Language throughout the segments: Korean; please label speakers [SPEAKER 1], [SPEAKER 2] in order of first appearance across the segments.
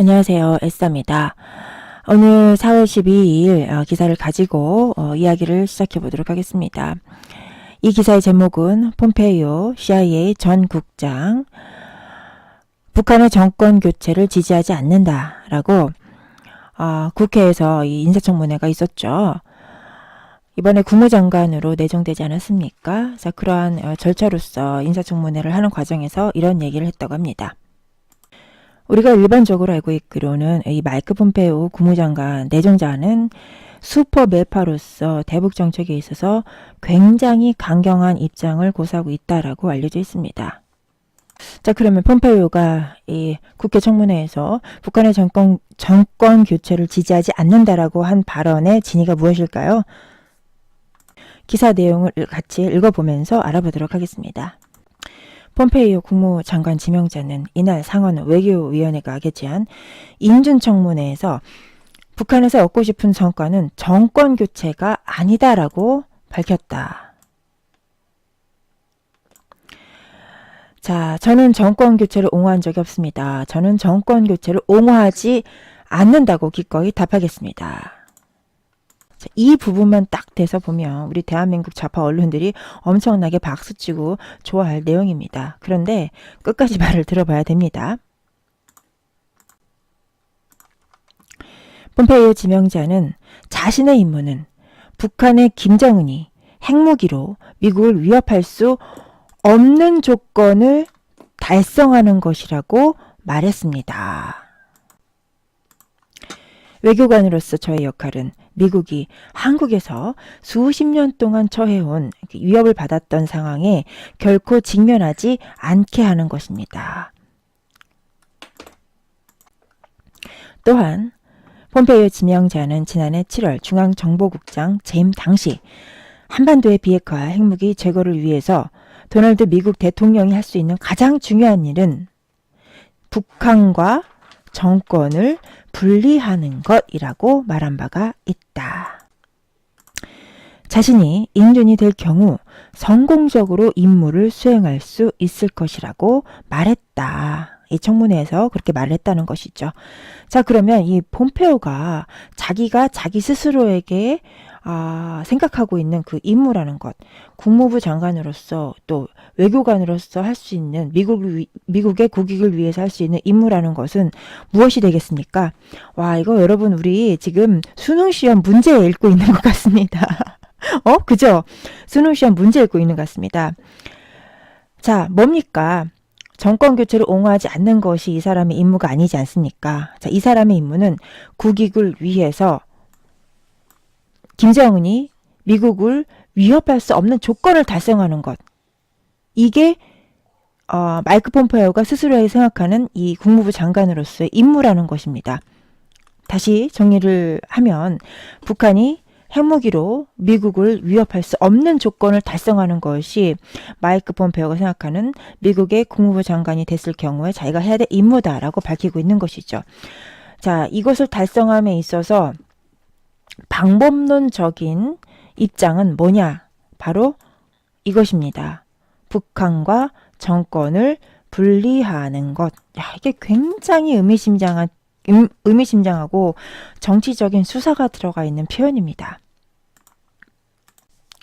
[SPEAKER 1] 안녕하세요. 에스더입니다. 오늘 4월 12일 기사를 가지고 이야기를 시작해 보도록 하겠습니다. 이 기사의 제목은 폼페이오 CIA 전 국장 북한의 정권 교체를 지지하지 않는다라고 국회에서 이 인사청문회가 있었죠. 이번에 국무장관으로 내정되지 않았습니까? 자, 그러한 절차로서 인사청문회를 하는 과정에서 이런 얘기를 했다고 합니다. 우리가 일반적으로 알고 있기로는 이 마이크 폼페이오 국무장관 내정자는 슈퍼 매파로서 대북 정책에 있어서 굉장히 강경한 입장을 고수하고 있다라고 알려져 있습니다. 자, 그러면 폼페이오가 이 국회 청문회에서 북한의 정권 교체를 지지하지 않는다라고 한 발언의 진위가 무엇일까요? 기사 내용을 같이 읽어보면서 알아보도록 하겠습니다. 폼페이오 국무장관 지명자는 이날 상원 외교위원회가 개최한 인준청문회에서 북한에서 얻고 싶은 성과는 정권 교체가 아니다라고 밝혔다. 자, 저는 정권 교체를 옹호한 적이 없습니다. 저는 정권 교체를 옹호하지 않는다고 기꺼이 답하겠습니다. 자, 이 부분만 딱 돼서 보면 우리 대한민국 좌파 언론들이 엄청나게 박수치고 좋아할 내용입니다. 그런데 끝까지 말을 들어봐야 됩니다. 폼페이오 지명자는 자신의 임무는 북한의 김정은이 핵무기로 미국을 위협할 수 없는 조건을 달성하는 것이라고 말했습니다. 외교관으로서 저의 역할은 미국이 한국에서 수십 년 동안 처해온 위협을 받았던 상황에 결코 직면하지 않게 하는 것입니다. 또한 폼페이오 지명자는 지난해 7월 중앙정보국장 재임 당시 한반도의 비핵화와 핵무기 제거를 위해서 도널드 미국 대통령이 할 수 있는 가장 중요한 일은 북한과 정권을 분리하는 것이라고 말한 바가 있다. 자신이 인준이 될 경우 성공적으로 임무를 수행할 수 있을 것이라고 말했다. 이 청문회에서 그렇게 말을 했다는 것이죠. 자, 그러면 이 폼페오가 자기가 자기 스스로에게 생각하고 있는 그 임무라는 것, 국무부 장관으로서 또 외교관으로서 할 수 있는 미국의 국익을 위해서 할 수 있는 임무라는 것은 무엇이 되겠습니까? 와, 이거 여러분 우리 지금 수능시험 문제 읽고 있는 것 같습니다. 그죠? 수능시험 문제 읽고 있는 것 같습니다. 자, 뭡니까? 정권 교체를 옹호하지 않는 것이 이 사람의 임무가 아니지 않습니까? 자, 이 사람의 임무는 국익을 위해서 김정은이 미국을 위협할 수 없는 조건을 달성하는 것. 이게 마이크 폼페이오가 스스로에게 생각하는 이 국무부 장관으로서의 임무라는 것입니다. 다시 정리를 하면 북한이 핵무기로 미국을 위협할 수 없는 조건을 달성하는 것이 마이크 폼페이오가 생각하는 미국의 국무부 장관이 됐을 경우에 자기가 해야 될 임무다라고 밝히고 있는 것이죠. 자, 이것을 달성함에 있어서 방법론적인 입장은 뭐냐? 바로 이것입니다. 북한과 정권을 분리하는 것. 야, 이게 굉장히 의미심장하고 정치적인 수사가 들어가 있는 표현입니다.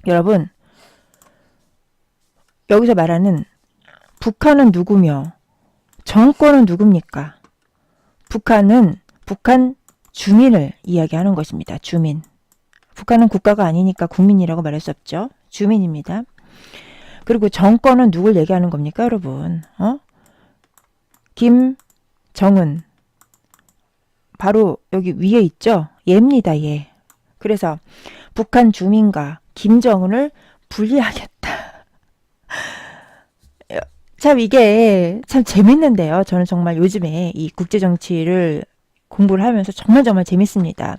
[SPEAKER 1] 여러분, 여기서 말하는 북한은 누구며 정권은 누굽니까? 북한 주민을 이야기하는 것입니다. 주민. 북한은 국가가 아니니까 국민이라고 말할 수 없죠. 주민입니다. 그리고 정권은 누굴 얘기하는 겁니까, 여러분? 김정은. 바로 여기 위에 있죠? 얘입니다, 얘. 그래서 북한 주민과 김정은을 분리하겠다. 참 이게 참 재밌는데요. 저는 정말 요즘에 이 국제정치를 공부를 하면서 정말 재밌습니다.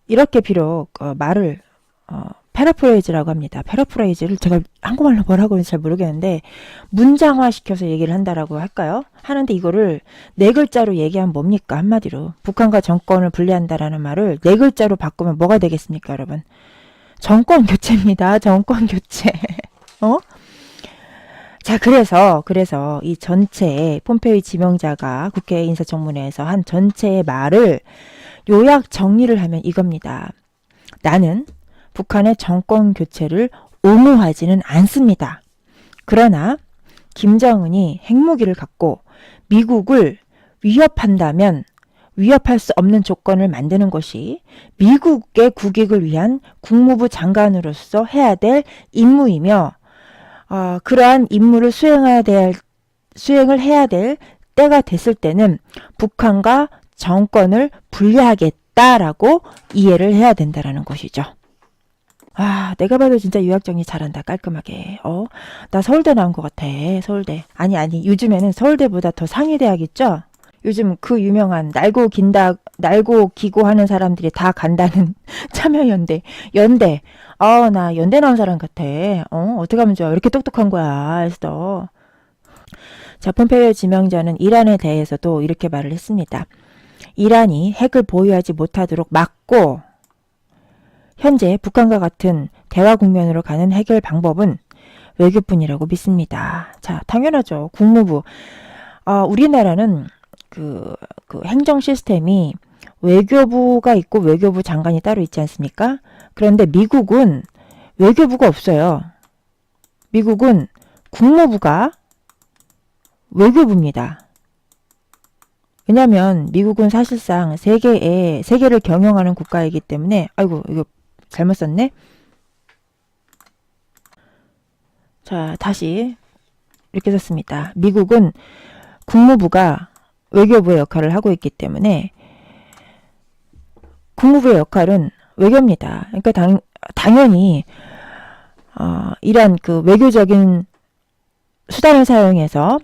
[SPEAKER 1] 이렇게 비록 말을 패러프레이즈라고 합니다. 패러프레이즈를 제가 한국말로 뭐라고 하는지 잘 모르겠는데 문장화시켜서 얘기를 한다라고 할까요? 하는데 이거를 네 글자로 얘기하면 뭡니까? 한마디로 북한과 정권을 분리한다라는 말을 네 글자로 바꾸면 뭐가 되겠습니까, 여러분? 정권 교체입니다. 정권 교체. 자, 그래서 이 전체 폼페오의 지명자가 국회 인사청문회에서 한 전체의 말을 요약 정리를 하면 이겁니다. 나는 북한의 정권 교체를 옹호하지는 않습니다. 그러나 김정은이 핵무기를 갖고 미국을 위협한다면 위협할 수 없는 조건을 만드는 것이 미국의 국익을 위한 국무부 장관으로서 해야 될 임무이며 그러한 임무를 수행을 해야 될 때가 됐을 때는 북한과 정권을 분리하겠다라고 이해를 해야 된다라는 것이죠. 내가 봐도 진짜 요약 정리 잘한다. 깔끔하게. 나 서울대 나온 것 같아. 서울대. 아니. 요즘에는 서울대보다 더 상위 대학 있죠? 요즘 그 유명한 날고 기고 하는 사람들이 다 간다는 참여연대. 연대. 나 연대 나온 사람 같아. 어떻게 하면 좋아? 왜 이렇게 똑똑한 거야? 했어. 자, 폼페이오 지명자는 이란에 대해서도 이렇게 말을 했습니다. 이란이 핵을 보유하지 못하도록 막고 현재 북한과 같은 대화 국면으로 가는 해결 방법은 외교뿐이라고 믿습니다. 자, 당연하죠. 국무부. 우리나라는 그 행정 시스템이 외교부가 있고 외교부 장관이 따로 있지 않습니까? 그런데 미국은 외교부가 없어요. 미국은 국무부가 외교부입니다. 왜냐하면 미국은 사실상 세계를 경영하는 국가이기 때문에 아이고 이거 잘못 썼네. 자, 다시 이렇게 썼습니다. 미국은 국무부가 외교부의 역할을 하고 있기 때문에 국무부의 역할은 외교입니다. 그러니까 당연히 이런 그 외교적인 수단을 사용해서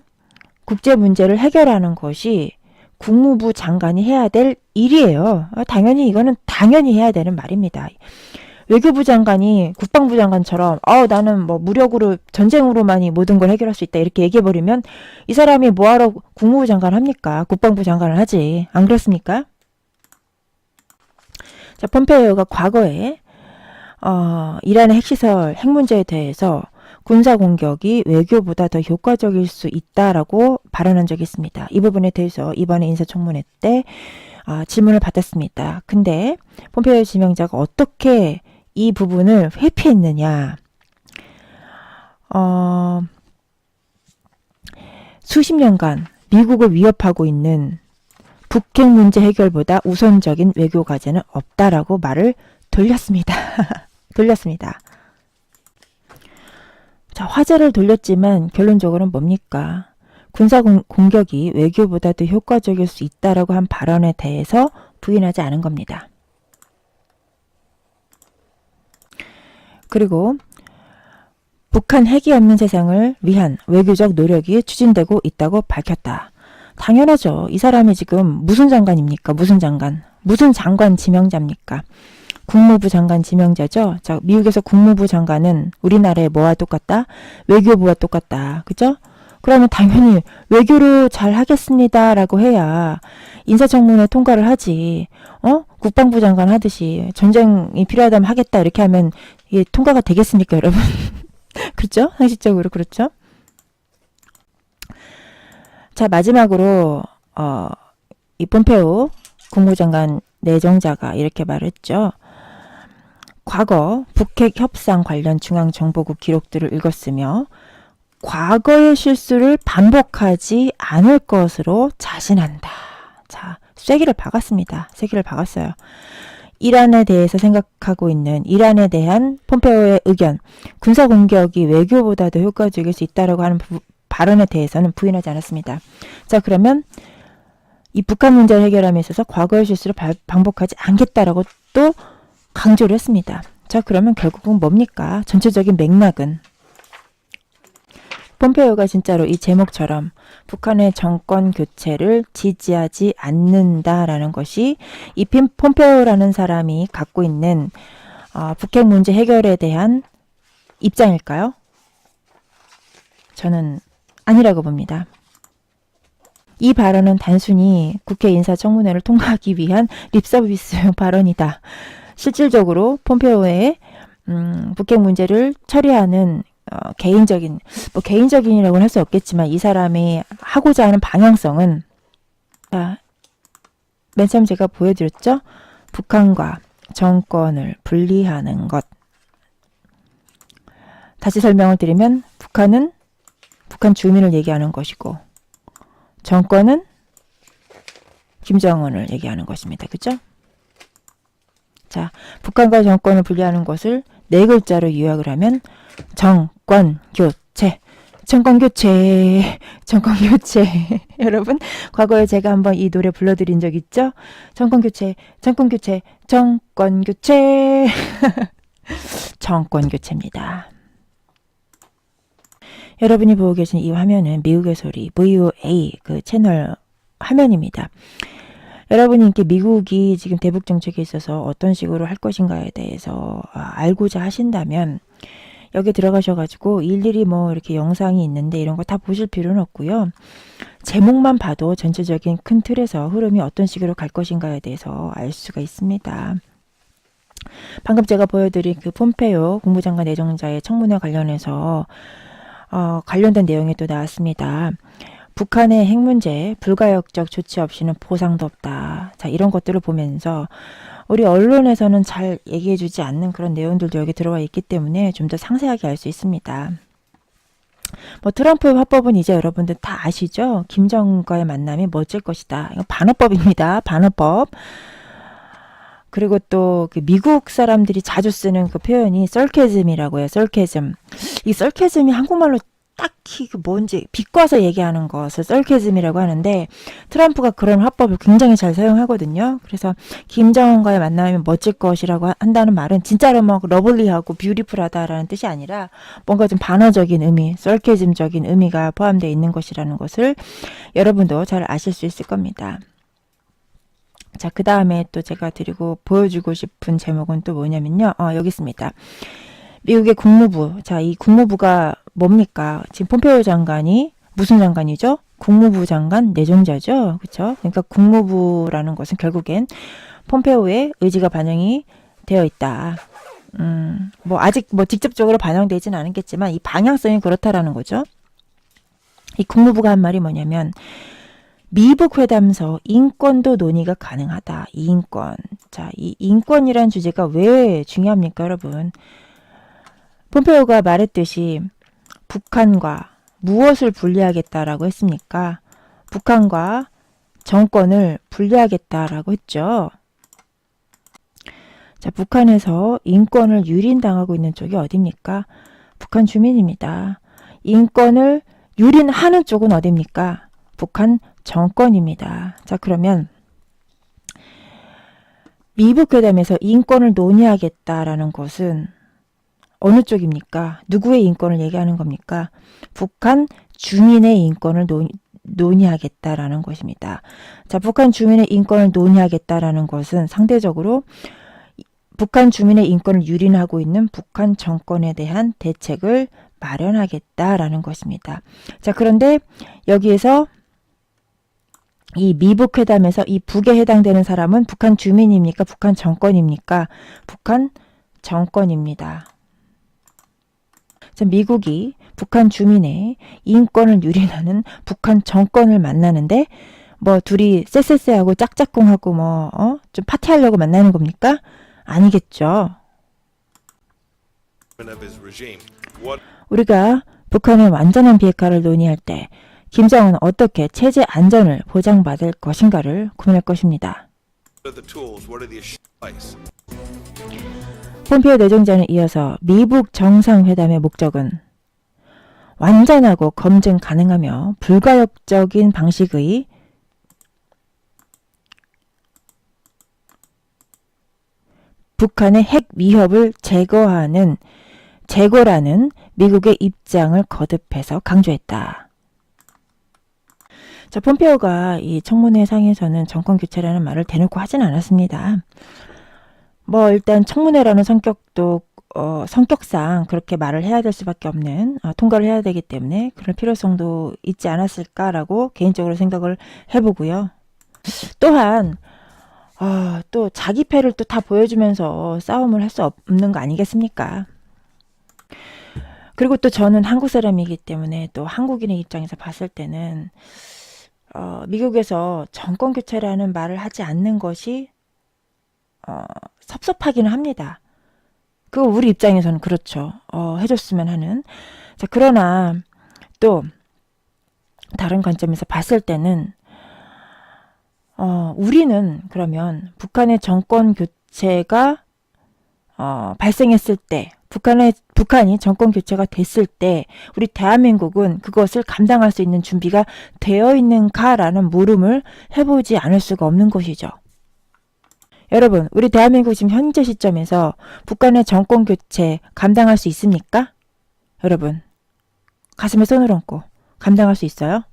[SPEAKER 1] 국제 문제를 해결하는 것이 국무부 장관이 해야 될 일이에요. 당연히 이거는 당연히 해야 되는 말입니다. 외교부 장관이 국방부 장관처럼 나는 뭐 무력으로 전쟁으로만이 모든 걸 해결할 수 있다 이렇게 얘기해버리면 이 사람이 뭐하러 국무부 장관 합니까? 국방부 장관을 하지. 안 그렇습니까? 자, 폼페이오가 과거에 이란의 핵시설, 핵 문제에 대해서 군사공격이 외교보다 더 효과적일 수 있다라고 발언한 적이 있습니다. 이 부분에 대해서 이번에 인사청문회 때 질문을 받았습니다. 근데 폼페이오 지명자가 어떻게 이 부분을 회피했느냐. 수십 년간 미국을 위협하고 있는 북핵 문제 해결보다 우선적인 외교 과제는 없다라고 말을 돌렸습니다. 돌렸습니다. 자, 화제를 돌렸지만 결론적으로는 뭡니까? 군사 공격이 외교보다 더 효과적일 수 있다라고 한 발언에 대해서 부인하지 않은 겁니다. 그리고 북한 핵이 없는 세상을 위한 외교적 노력이 추진되고 있다고 밝혔다. 당연하죠. 이 사람이 지금 무슨 장관입니까? 무슨 장관 지명자입니까? 국무부 장관 지명자죠. 자, 미국에서 국무부 장관은 우리나라의 뭐와 똑같다? 외교부와 똑같다. 그죠? 그러면 당연히 외교로 잘 하겠습니다라고 해야 인사청문회 통과를 하지. 국방부 장관 하듯이 전쟁이 필요하다면 하겠다 이렇게 하면 이게 통과가 되겠습니까, 여러분? 그렇죠? 상식적으로 그렇죠? 자, 마지막으로 이 폼페오 국무장관 내정자가 이렇게 말했죠. 과거 북핵 협상 관련 중앙정보국 기록들을 읽었으며 과거의 실수를 반복하지 않을 것으로 자신한다. 자, 쐐기를 박았습니다. 쐐기를 박았어요. 이란에 대해서 생각하고 있는 이란에 대한 폼페오의 의견, 군사공격이 외교보다도 효과적일 수 있다고 하는 발언에 대해서는 부인하지 않았습니다. 자, 그러면 이 북한 문제를 해결함에 있어서 과거의 실수를 반복하지 않겠다라고 또 강조를 했습니다. 자, 그러면 결국은 뭡니까? 전체적인 맥락은 폼페오가 진짜로 이 제목처럼 북한의 정권 교체를 지지하지 않는다라는 것이 이 폼페오라는 사람이 갖고 있는 북핵 문제 해결에 대한 입장일까요? 저는 아니라고 봅니다. 이 발언은 단순히 국회 인사청문회를 통과하기 위한 립서비스 발언이다. 실질적으로 폼페오의 북핵 문제를 처리하는 개인적인이라고는 할 수 없겠지만 이 사람이 하고자 하는 방향성은, 자, 맨 처음 제가 보여드렸죠? 북한과 정권을 분리하는 것. 다시 설명을 드리면 북한은 북한 주민을 얘기하는 것이고 정권은 김정은을 얘기하는 것입니다. 그죠? 자, 북한과 정권을 분리하는 것을 네 글자로 요약을 하면 정권교체. 정권교체. 여러분, 과거에 제가 한번 이 노래 불러드린 적 있죠? 정권교체. 정권교체입니다. 여러분이 보고 계신 이 화면은 미국의 소리 VOA 그 채널 화면입니다. 여러분이 이렇게 미국이 지금 대북 정책에 있어서 어떤 식으로 할 것인가에 대해서 알고자 하신다면 여기 들어가셔가지고 일일이 뭐 이렇게 영상이 있는데 이런 거 다 보실 필요는 없고요. 제목만 봐도 전체적인 큰 틀에서 흐름이 어떤 식으로 갈 것인가에 대해서 알 수가 있습니다. 방금 제가 보여드린 그 폼페이오 국무장관 내정자의 청문회 관련해서 관련된 내용이 또 나왔습니다. 북한의 핵 문제, 불가역적 조치 없이는 보상도 없다. 자, 이런 것들을 보면서 우리 언론에서는 잘 얘기해주지 않는 그런 내용들도 여기 들어와 있기 때문에 좀 더 상세하게 알 수 있습니다. 뭐 트럼프의 화법은 이제 여러분들 다 아시죠? 김정은과의 만남이 멋질 것이다. 이거 반어법입니다. 반어법. 그리고 또 그 미국 사람들이 자주 쓰는 그 표현이 썰캐즘이라고 해요. 썰캐즘. 이 썰캐즘이 한국말로 딱히 그 뭔지 비꼬아서 얘기하는 것을 썰캐즘이라고 하는데 트럼프가 그런 화법을 굉장히 잘 사용하거든요. 그래서 김정은과의 만남이 멋질 것이라고 한다는 말은 진짜로 뭐 러블리하고 뷰티풀하다라는 뜻이 아니라 뭔가 좀 반어적인 의미, 썰캐즘적인 의미가 포함되어 있는 것이라는 것을 여러분도 잘 아실 수 있을 겁니다. 자, 그 다음에 또 제가 보여주고 싶은 제목은 또 뭐냐면요. 여기 있습니다. 미국의 국무부. 자, 이 국무부가 뭡니까? 지금 폼페이오 장관이 무슨 장관이죠? 국무부 장관 내정자죠. 그렇죠? 그러니까 국무부라는 것은 결국엔 폼페이오의 의지가 반영이 되어 있다. 뭐 아직 뭐 직접적으로 반영되지는 않았겠지만 이 방향성이 그렇다라는 거죠. 이 국무부가 한 말이 뭐냐면 미북 회담서 인권도 논의가 가능하다. 인권. 자, 이 인권이란 주제가 왜 중요합니까, 여러분? 폼페이오가 말했듯이 북한과 무엇을 분리하겠다라고 했습니까? 북한과 정권을 분리하겠다라고 했죠. 자, 북한에서 인권을 유린당하고 있는 쪽이 어디입니까? 북한 주민입니다. 인권을 유린하는 쪽은 어디입니까? 북한 정권입니다. 자, 그러면 미북 회담에서 인권을 논의하겠다라는 것은 어느 쪽입니까? 누구의 인권을 얘기하는 겁니까? 북한 주민의 인권을 논의하겠다라는 것입니다. 자, 북한 주민의 인권을 논의하겠다라는 것은 상대적으로 북한 주민의 인권을 유린하고 있는 북한 정권에 대한 대책을 마련하겠다라는 것입니다. 자, 그런데 여기에서 이 미북 회담에서 이 북에 해당되는 사람은 북한 주민입니까? 북한 정권입니까? 북한 정권입니다. 미국이 북한 주민의 인권을 유린하는 북한 정권을 만나는데 뭐 둘이 쎄쎄쎄하고 짝짝꿍하고 좀 파티하려고 만나는 겁니까? 아니겠죠. 우리가 북한의 완전한 비핵화를 논의할 때 김정은은 어떻게 체제 안전을 보장받을 것인가를 고민할 것입니다. 폼페이오 내정자는 이어서 미북 정상회담의 목적은 완전하고 검증 가능하며 불가역적인 방식의 북한의 핵 위협을 제거라는 미국의 입장을 거듭해서 강조했다. 자, 폼페이오가 이 청문회 상에서는 정권 교체라는 말을 대놓고 하진 않았습니다. 뭐 일단 청문회라는 성격도 성격상 그렇게 말을 해야 될 수밖에 없는 통과를 해야 되기 때문에 그럴 필요성도 있지 않았을까라고 개인적으로 생각을 해보고요. 또한 또 자기 패를 또 다 보여주면서 싸움을 할 수 없는 거 아니겠습니까? 그리고 또 저는 한국 사람이기 때문에 또 한국인의 입장에서 봤을 때는 미국에서 정권 교체라는 말을 하지 않는 것이 섭섭하기는 합니다. 그거 우리 입장에서는 그렇죠. 해줬으면 하는. 자, 그러나 또 다른 관점에서 봤을 때는 우리는 그러면 북한의 정권 교체가 발생했을 때, 북한이 정권 교체가 됐을 때 우리 대한민국은 그것을 감당할 수 있는 준비가 되어 있는가라는 물음을 해보지 않을 수가 없는 것이죠. 여러분, 우리 대한민국 지금 현재 시점에서 북한의 정권 교체 감당할 수 있습니까? 여러분, 가슴에 손을 얹고 감당할 수 있어요?